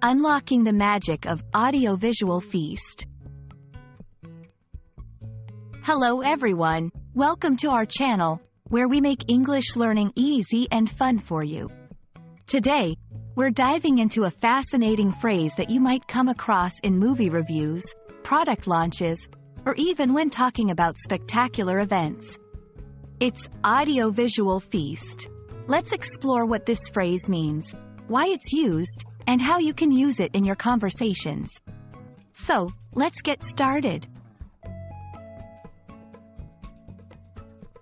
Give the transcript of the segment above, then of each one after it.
Unlocking the magic of audiovisual feast. Hello everyone, welcome to our channel, where we make English learning easy and fun for you. Today, we're diving into a fascinating phrase that you might come across in movie reviews, product launches, or even when talking about spectacular events. It's audiovisual feast. Let's explore what this phrase means, why it's used, and how you can use it in your conversations. So, let's get started.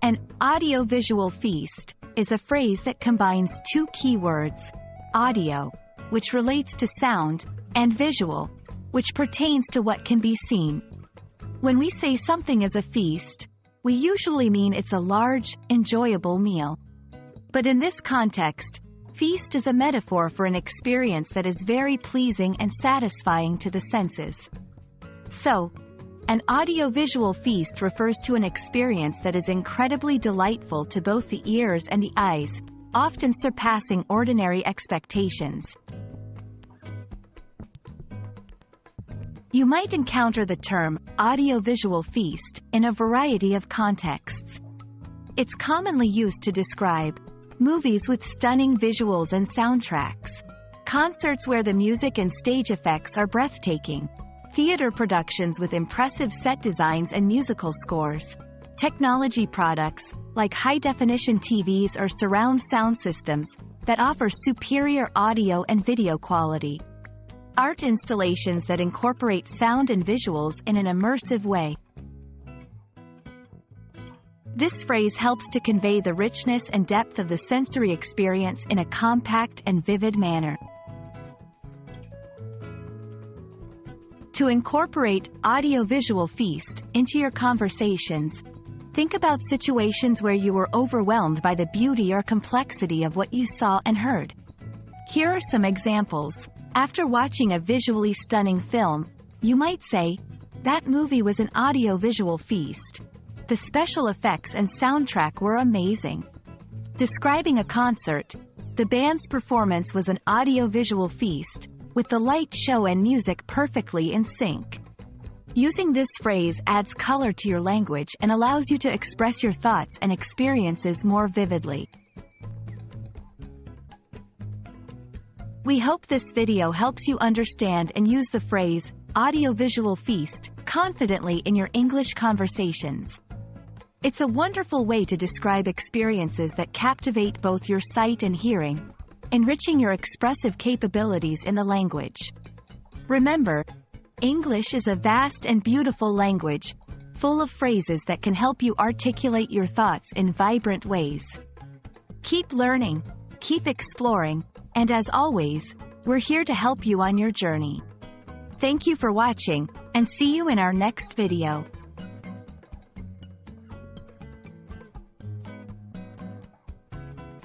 An audiovisual feast is a phrase that combines two key words, audio, which relates to sound, and visual, which pertains to what can be seen. When we say something is a feast, we usually mean it's a large, enjoyable meal. But in this context, feast is a metaphor for an experience that is very pleasing and satisfying to the senses. So, an audiovisual feast refers to an experience that is incredibly delightful to both the ears and the eyes, often surpassing ordinary expectations. You might encounter the term audiovisual feast in a variety of contexts. It's commonly used to describe movies with stunning visuals and soundtracks, concerts where the music and stage effects are breathtaking, theater productions with impressive set designs and musical scores, technology products, like high-definition TVs or surround sound systems, that offer superior audio and video quality, art installations that incorporate sound and visuals in an immersive way. This phrase helps to convey the richness and depth of the sensory experience in a compact and vivid manner. To incorporate audiovisual feast into your conversations, think about situations where you were overwhelmed by the beauty or complexity of what you saw and heard. Here are some examples. After watching a visually stunning film, you might say, "That movie was an audiovisual feast. The special effects and soundtrack were amazing." Describing a concert, "The band's performance was an audiovisual feast, with the light show and music perfectly in sync." Using this phrase adds color to your language and allows you to express your thoughts and experiences more vividly. We hope this video helps you understand and use the phrase audiovisual feast confidently in your English conversations. It's a wonderful way to describe experiences that captivate both your sight and hearing, enriching your expressive capabilities in the language. Remember, English is a vast and beautiful language, full of phrases that can help you articulate your thoughts in vibrant ways. Keep learning, keep exploring, and as always, we're here to help you on your journey. Thank you for watching, and see you in our next video.